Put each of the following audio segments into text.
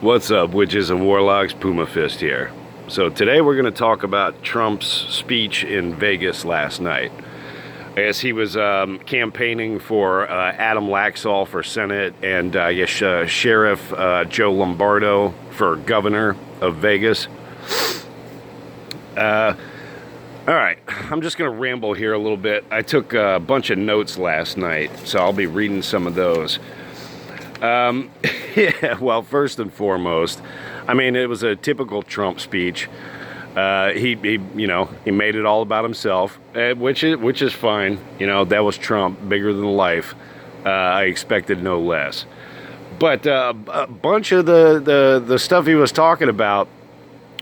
What's up, witches and warlocks? Puma Fist here. So today we're going to talk about Trump's speech in Vegas last night. As he was campaigning for Adam Laxalt for Senate and Sheriff Joe Lombardo for governor of Vegas. All right, I'm just going to ramble here a little bit. I took a bunch of notes last night, so I'll be reading some of those. Yeah, well, first and foremost, I mean, it was a typical Trump speech. He made it all about himself, which is fine. You know, that was Trump, bigger than life. I expected no less. But a bunch of the stuff he was talking about,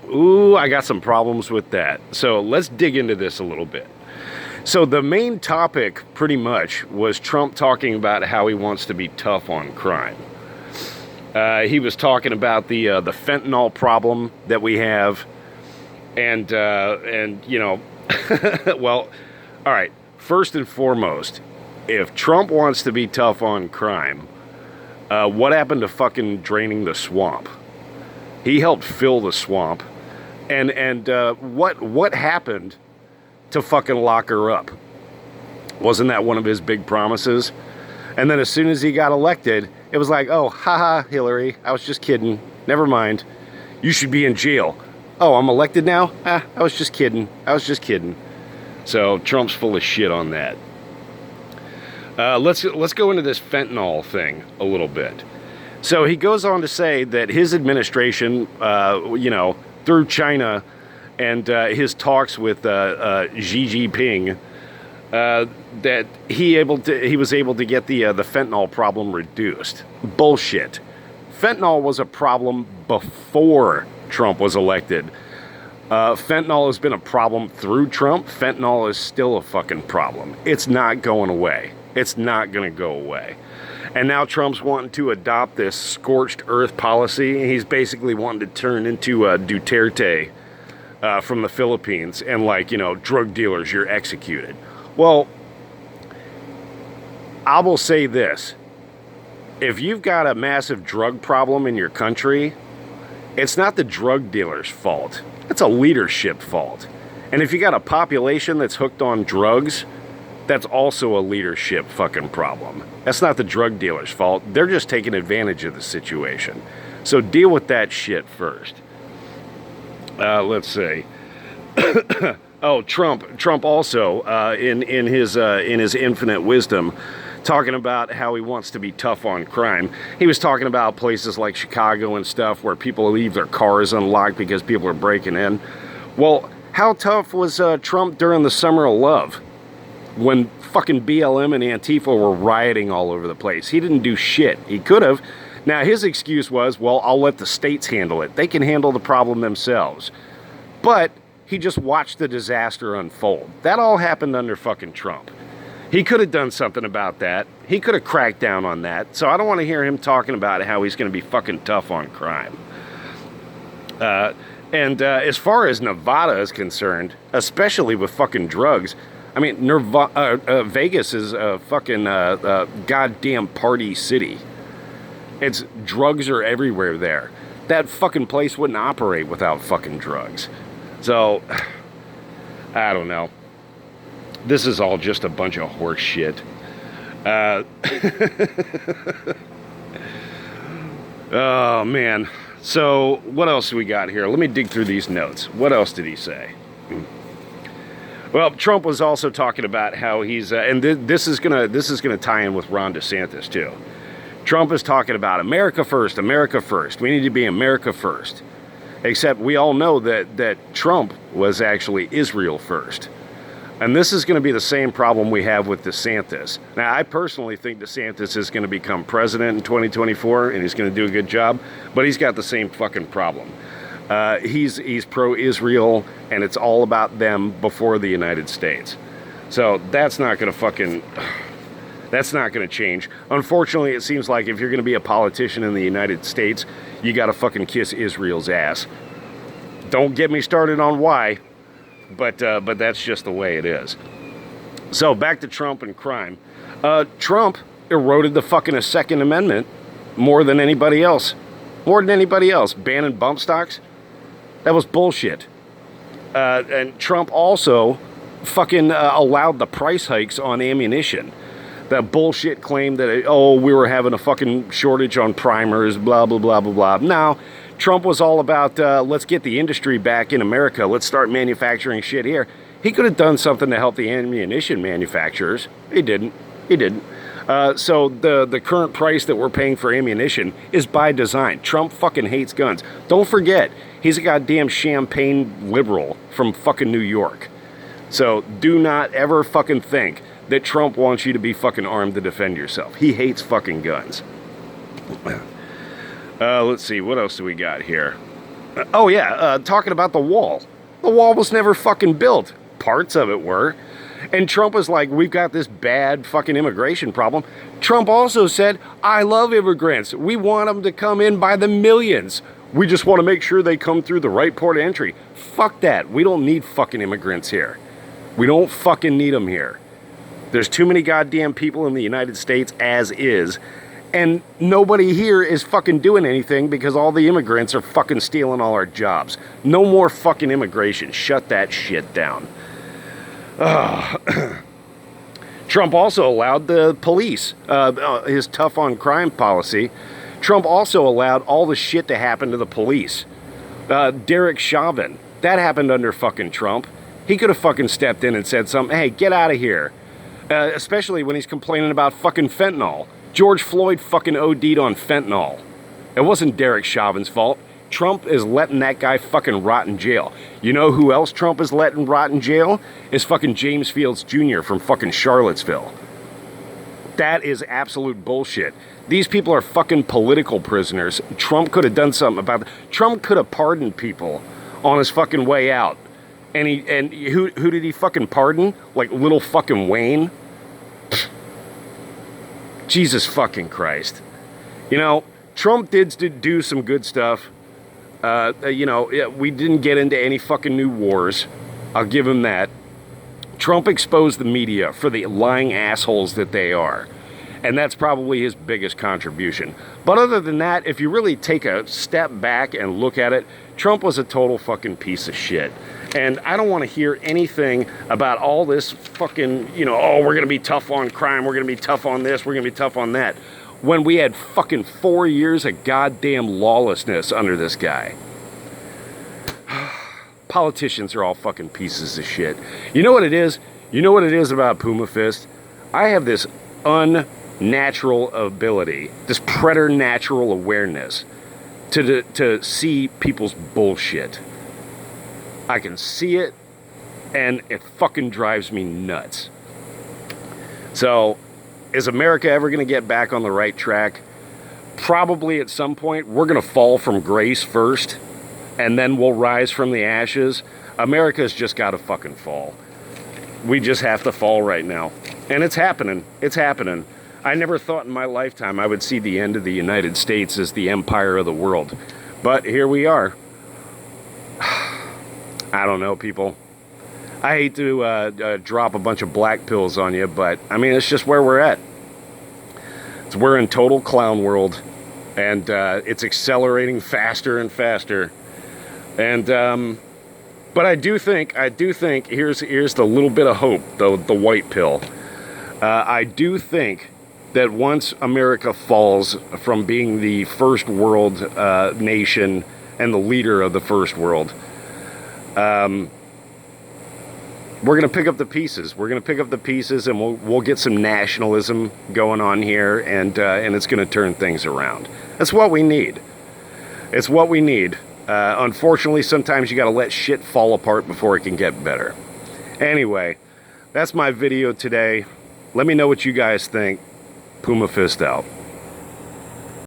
ooh, I got some problems with that. So let's dig into this a little bit. So the main topic, pretty much, was Trump talking about how he wants to be tough on crime. He was talking about the fentanyl problem that we have, and you know, well, all right. First and foremost, if Trump wants to be tough on crime, what happened to fucking draining the swamp? He helped fill the swamp, and what happened to fucking lock her up? Wasn't that one of his big promises? And then as soon as he got elected, it was like, oh, haha, Hillary, I was just kidding. Never mind. You should be in jail. Oh, I'm elected now? I was just kidding. So Trump's full of shit on that. Let's go into this fentanyl thing a little bit. So he goes on to say that his administration, through China and his talks with Xi Jinping, that he was able to get the fentanyl problem reduced. Bullshit. Fentanyl was a problem before Trump was elected. Fentanyl has been a problem through Trump. Fentanyl is still a fucking problem. It's not going away. It's not going to go away. And now Trump's wanting to adopt this scorched earth policy. He's basically wanting to turn into Duterte from the Philippines and, drug dealers, you're executed. Well, I will say this. If you've got a massive drug problem in your country, it's not the drug dealer's fault. It's a leadership fault. And if you got a population that's hooked on drugs, that's also a leadership fucking problem. That's not the drug dealer's fault. They're just taking advantage of the situation. So deal with that shit first. Let's see. Oh, Trump also, in his infinite wisdom, talking about how he wants to be tough on crime. He was talking about places like Chicago and stuff where people leave their cars unlocked because people are breaking in. Well, how tough was Trump during the Summer of Love when fucking BLM and Antifa were rioting all over the place? He didn't do shit. He could have. Now, his excuse was, well, I'll let the states handle it. They can handle the problem themselves. But he just watched the disaster unfold. That all happened under fucking Trump. He could have done something about that. He could have cracked down on that. So I don't want to hear him talking about how he's going to be fucking tough on crime. And as far as Nevada is concerned, especially with fucking drugs, I mean, Vegas is a fucking goddamn party city. Drugs are everywhere there. That fucking place wouldn't operate without fucking drugs. So, I don't know. This is all just a bunch of horse shit. Oh, man. So, what else do we got here? Let me dig through these notes. What else did he say? Well, Trump was also talking about how he's, and this is gonna tie in with Ron DeSantis too. Trump is talking about America first, America first. We need to be America first. Except we all know that Trump was actually Israel first. And this is going to be the same problem we have with DeSantis. Now, I personally think DeSantis is going to become president in 2024, and he's going to do a good job, but he's got the same fucking problem. He's pro-Israel, and it's all about them before the United States. So that's not going to change. Unfortunately, it seems like if you're going to be a politician in the United States, you got to fucking kiss Israel's ass. Don't get me started on why, but that's just the way it is. So back to Trump and crime. Trump eroded the fucking Second Amendment more than anybody else. more than anybody else. Banning bump stocks, that was bullshit. And Trump also fucking allowed the price hikes on ammunition. That bullshit claim that, oh, we were having a fucking shortage on primers, blah, blah, blah, blah, blah. No, Trump was all about, let's get the industry back in America. Let's start manufacturing shit here. He could have done something to help the ammunition manufacturers. He didn't. He didn't. So the current price that we're paying for ammunition is by design. Trump fucking hates guns. Don't forget, he's a goddamn champagne liberal from fucking New York. So do not ever fucking think that Trump wants you to be fucking armed to defend yourself. He hates fucking guns. Let's see, what else do we got here? Oh yeah, talking about the wall. The wall was never fucking built. Parts of it were. And Trump was like, we've got this bad fucking immigration problem. Trump also said, I love immigrants. We want them to come in by the millions. We just want to make sure they come through the right port of entry. Fuck that. We don't need fucking immigrants here. We don't fucking need them here. There's too many goddamn people in the United States as is. And nobody here is fucking doing anything because all the immigrants are fucking stealing all our jobs. No more fucking immigration. Shut that shit down. Trump also allowed the police, his tough on crime policy. Trump also allowed all the shit to happen to the police. Derek Chauvin, that happened under fucking Trump. He could have fucking stepped in and said something, hey, get out of here. Especially when he's complaining about fucking fentanyl. George Floyd fucking OD'd on fentanyl. It wasn't Derek Chauvin's fault. Trump is letting that guy fucking rot in jail. You know who else Trump is letting rot in jail? Is fucking James Fields Jr. from fucking Charlottesville. That is absolute bullshit. These people are fucking political prisoners. Trump could have done something about it. Trump could have pardoned people on his fucking way out. And who did he fucking pardon? Like little fucking Wayne? Jesus fucking Christ. You know, Trump did do some good stuff. You know, we didn't get into any fucking new wars. I'll give him that. Trump exposed the media for the lying assholes that they are. And that's probably his biggest contribution. But other than that, if you really take a step back and look at it, Trump was a total fucking piece of shit. And I don't want to hear anything about all this fucking, you know, oh, we're going to be tough on crime, we're going to be tough on this, we're going to be tough on that. When we had fucking 4 years of goddamn lawlessness under this guy. Politicians are all fucking pieces of shit. You know what it is? You know what it is about Puma Fist? I have this unnatural ability, this preternatural awareness to see people's bullshit. I can see it, and it fucking drives me nuts. So, is America ever going to get back on the right track? Probably at some point. We're going to fall from grace first, and then we'll rise from the ashes. America's just got to fucking fall. We just have to fall right now. And it's happening. It's happening. I never thought in my lifetime I would see the end of the United States as the empire of the world. But here we are. I don't know, people. I hate to drop a bunch of black pills on you, but I mean, it's just where we're at. We're in total clown world, and it's accelerating faster and faster. And but I do think here's the little bit of hope, the white pill. I do think that once America falls from being the first world nation and the leader of the first world, we're going to pick up the pieces. We're going to pick up the pieces, and we'll get some nationalism going on here, and it's going to turn things around. That's what we need. It's what we need. Unfortunately, sometimes you got to let shit fall apart before it can get better. Anyway, that's my video today. Let me know what you guys think. Puma Fist out.